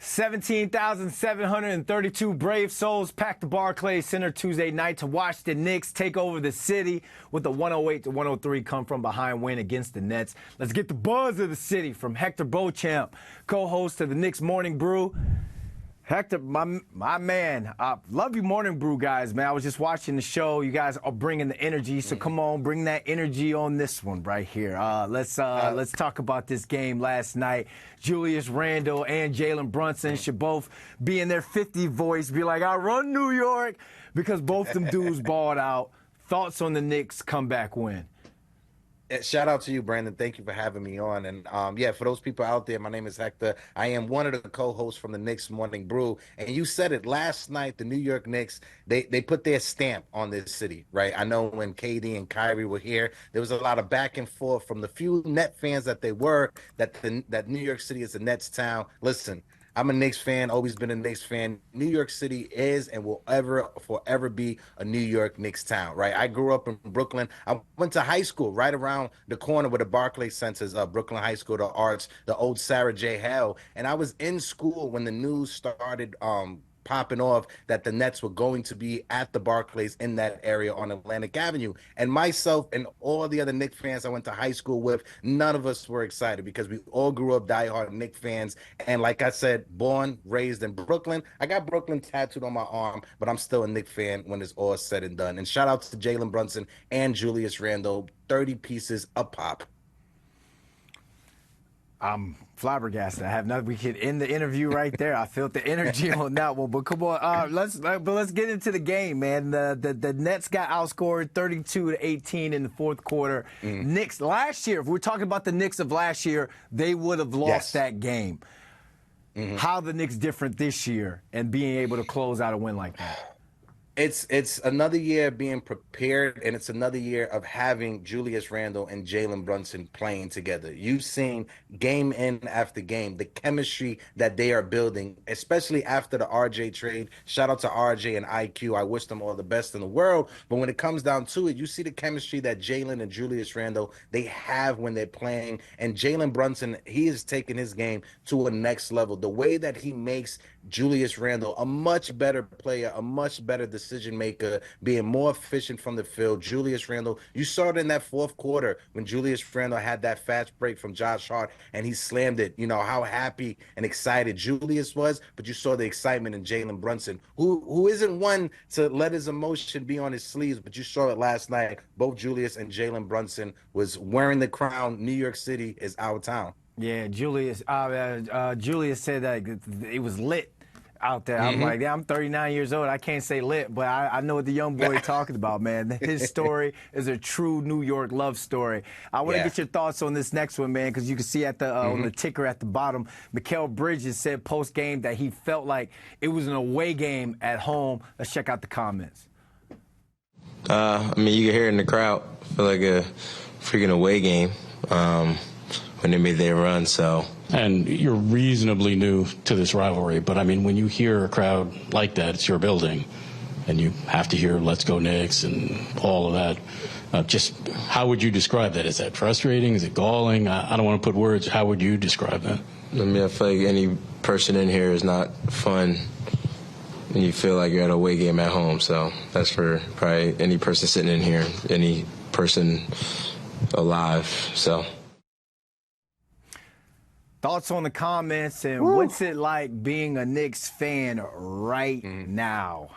17,732 brave souls packed the Barclays Center Tuesday night to watch the Knicks take over the city with a 108-103 come from behind win against the Nets. Let's get the buzz of the city from Hector Beauchamp, co-host of the Knicks Morning Brew. Hector, my man, love you Morning Brew guys, man. I was just watching the show. You guys are bringing the energy, so come on, bring that energy on this one right here. Let's talk about this game last night. Julius Randle and Jalen Brunson should both be in their 50 voice, be like, I run New York, because both them dudes balled out. Thoughts on the Knicks comeback win? Shout out to you, Brandon. Thank you for having me on. And yeah, for those people out there, my name is Hector. I am one of the co-hosts from the Knicks Morning Brew. And you said it last night, the New York Knicks, they put their stamp on this city, right? I know when KD and Kyrie were here, there was a lot of back and forth from the few Net fans that they were, that New York City is a Nets town. Listen, I'm a Knicks fan, always been a Knicks fan. New York City is and will forever be a New York Knicks town, right? I grew up in Brooklyn. I went to high school right around the corner where the Barclays Center is, Brooklyn High School, the Arts, the old Sarah J. Hale. And I was in school when the news started popping off that the Nets were going to be at the Barclays in that area on Atlantic Avenue. And myself and all the other Knicks fans I went to high school with, none of us were excited because we all grew up diehard Knicks fans. And like I said, born, raised in Brooklyn. I got Brooklyn tattooed on my arm, but I'm still a Knicks fan when it's all said and done. And shout out to Jalen Brunson and Julius Randle, 30 pieces a pop. I'm flabbergasted. I have nothing. We could end the interview right there. I felt the energy on that one. But come on, let's get into the game, man. The Nets got outscored 32-18 in the fourth quarter. Knicks last year, if we're talking about the Knicks of last year, they would have lost that game. How the Knicks different this year and being able to close out a win like that? It's another year being prepared, and it's another year of having Julius Randle and Jalen Brunson playing together. You've seen game in after game, the chemistry that they are building, especially after the RJ trade. Shout out to RJ and IQ. I wish them all the best in the world. But when it comes down to it, you see the chemistry that Jalen and Julius Randle, they have when they're playing. And Jalen Brunson, he is taking his game to a next level. The way that he makes Julius Randle a much better player, a much better decision maker, being more efficient from the field. Julius Randle, you saw it in that fourth quarter when Julius Randle had that fast break from Josh Hart and he slammed it. You know how happy and excited Julius was, but you saw the excitement in Jalen Brunson, who isn't one to let his emotion be on his sleeves, but you saw it last night. Both Julius and Jalen Brunson was wearing the crown. New York City is our town. Yeah, Julius said that it was lit out there. I'm like, yeah, I'm 39 years old. I can't say lit, but I know what the young boy talking about, man. His story is a true New York love story. I want to get your thoughts on this next one, man, because you can see at the on the ticker at the bottom, Mikal Bridges said post-game that he felt like it was an away game at home. Let's check out the comments. I mean, you can hear it in the crowd. I feel like a freaking away game when they made their run, so. And you're reasonably new to this rivalry, but I mean, when you hear a crowd like that, it's your building, and you have to hear "Let's go Knicks" and all of that. Just how would you describe that? Is that frustrating? Is it galling? I don't want to put words. How would you describe that? I mean, I feel like any person in here is not fun, and you feel like you're at a away game at home. So that's for probably any person sitting in here, any person alive. So. Thoughts on the comments, and what's it like being a Knicks fan right now?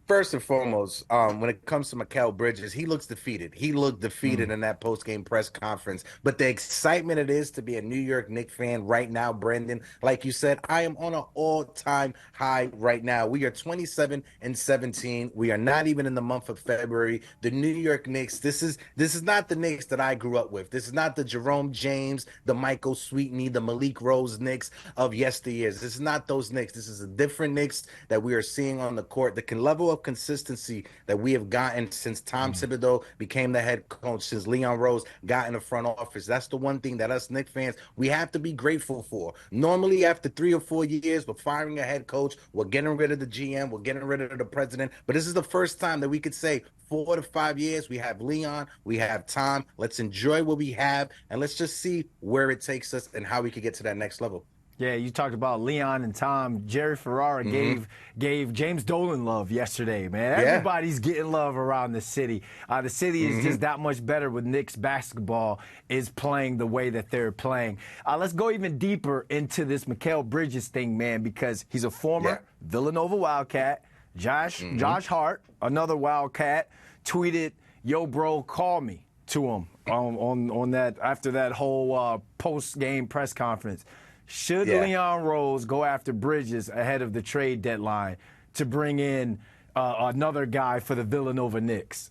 First and foremost, when it comes to Mikal Bridges, he looks defeated. He looked defeated in that post-game press conference. But the excitement it is to be a New York Knicks fan right now, Brandon, like you said, I am on an all-time high right now. We are 27-17. We are not even in the month of February. The New York Knicks, this is not the Knicks that I grew up with. This is not the Jerome James, the Michael Sweetney, the Malik Rose Knicks of yesteryears. This is not those Knicks. This is a different Knicks that we are seeing on the court. The level of consistency that we have gotten since Tom Thibodeau became the head coach, since Leon Rose got in the front office. That's the one thing that us Knicks fans, we have to be grateful for. Normally, after 3 or 4 years, we're firing a head coach, we're getting rid of the GM, we're getting rid of the president. But this is the first time that we could say 4 to 5 years, we have Leon, we have Tom. Let's enjoy what we have, and let's just see where it takes us and how we can get to that next level. Yeah, you talked about Leon and Tom. Jerry Ferrara gave James Dolan love yesterday, man. Yeah. Everybody's getting love around the city. The city is just that much better with Knicks basketball is playing the way that they're playing. Let's go even deeper into this Mikal Bridges thing, man, because he's a former Villanova Wildcat. Josh Hart, another Wildcat, tweeted, "Yo, bro, call me," to him on that after that whole post-game press conference. Should Leon Rose go after Bridges ahead of the trade deadline to bring in another guy for the Villanova Knicks?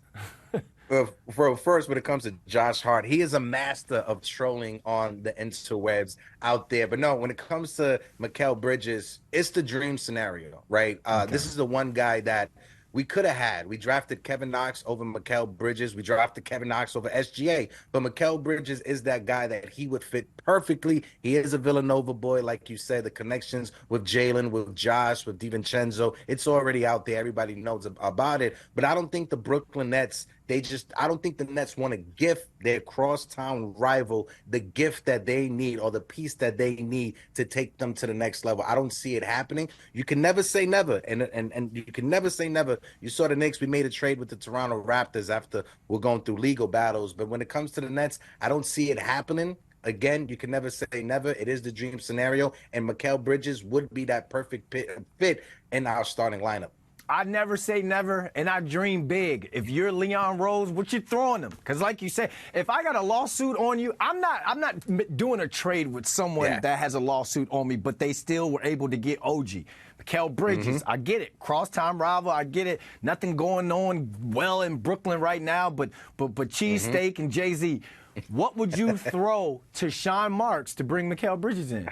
First, when it comes to Josh Hart, he is a master of trolling on the interwebs out there. But no, when it comes to Mikal Bridges, it's the dream scenario, right? This is the one guy that we could have had. We drafted Kevin Knox over Mikal Bridges. We drafted Kevin Knox over SGA. But Mikal Bridges is that guy that he would fit perfectly. He is a Villanova boy, like you said. The connections with Jalen, with Josh, with DiVincenzo, it's already out there. Everybody knows about it. But I don't think the Brooklyn Nets, I don't think the Nets want to gift their crosstown rival the gift that they need or the piece that they need to take them to the next level. I don't see it happening. You can never say never, and you can never say never. You saw the Knicks, we made a trade with the Toronto Raptors after we're going through legal battles. But when it comes to the Nets, I don't see it happening. Again, you can never say never. It is the dream scenario, and Mikal Bridges would be that perfect fit in our starting lineup. I never say never, and I dream big. If you're Leon Rose, what you throwing them? Because like you said, if I got a lawsuit on you, I'm not doing a trade with someone that has a lawsuit on me, but they still were able to get OG. Mikal Bridges, I get it. Cross-time rival, I get it. Nothing going on well in Brooklyn right now, but cheesesteak and Jay-Z. What would you throw to Sean Marks to bring Mikal Bridges in?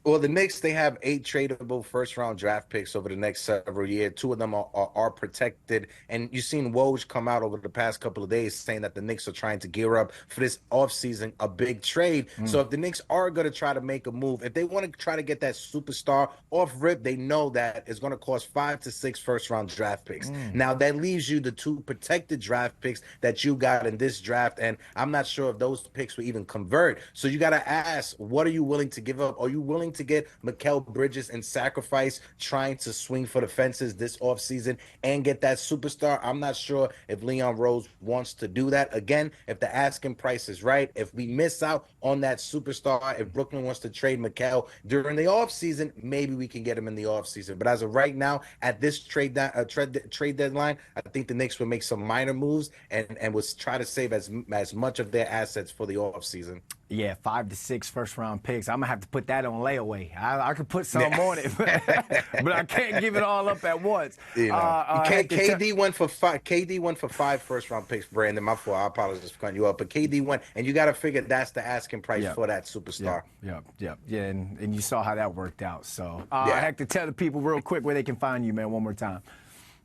Well, the Knicks, they have 8 tradable first-round draft picks over the next several years. 2 of them are protected. And you've seen Woj come out over the past couple of days saying that the Knicks are trying to gear up for this offseason, a big trade. So if the Knicks are going to try to make a move, if they want to try to get that superstar off rip, they know that it's going to cost 5 to 6 first-round draft picks. Now, that leaves you the 2 protected draft picks that you got in this draft, and I'm not sure if those picks will even convert. So you got to ask, what are you willing to give up? Are you willing to get Mikal Bridges and sacrifice trying to swing for the fences this offseason and get that superstar? I'm not sure if Leon Rose wants to do that. Again, if the asking price is right, if we miss out on that superstar, if Brooklyn wants to trade Mikal during the offseason, maybe we can get him in the offseason. But as of right now, at this trade deadline, I think the Knicks will make some minor moves and will try to save as much of their assets for the offseason. Yeah, 5 to 6 first-round picks. I'm going to have to put that on layaway. I could put some on it, but I can't give it all up at once. You know, KD went for 5. KD went for 5 first-round picks, Brandon. My fault. I apologize for cutting you up. But KD went, and you got to figure that's the asking price for that superstar. Yeah, and you saw how that worked out. So I have to tell the people real quick where they can find you, man, one more time.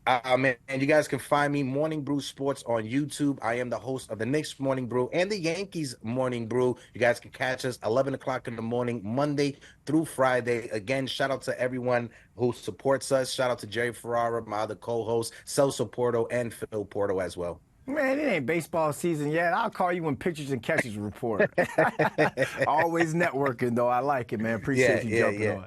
And you guys can find me, Morning Brew Sports, on YouTube. I am the host of the Knicks Morning Brew and the Yankees Morning Brew. You guys can catch us 11 o'clock in the morning, Monday through Friday. Again, shout out to everyone who supports us. Shout out to Jerry Ferrara, my other co-host, Celso Porto, and Phil Porto as well. Man, it ain't baseball season yet. I'll call you when pitchers and catchers report. Always networking, though. I like it, man. Appreciate you jumping on.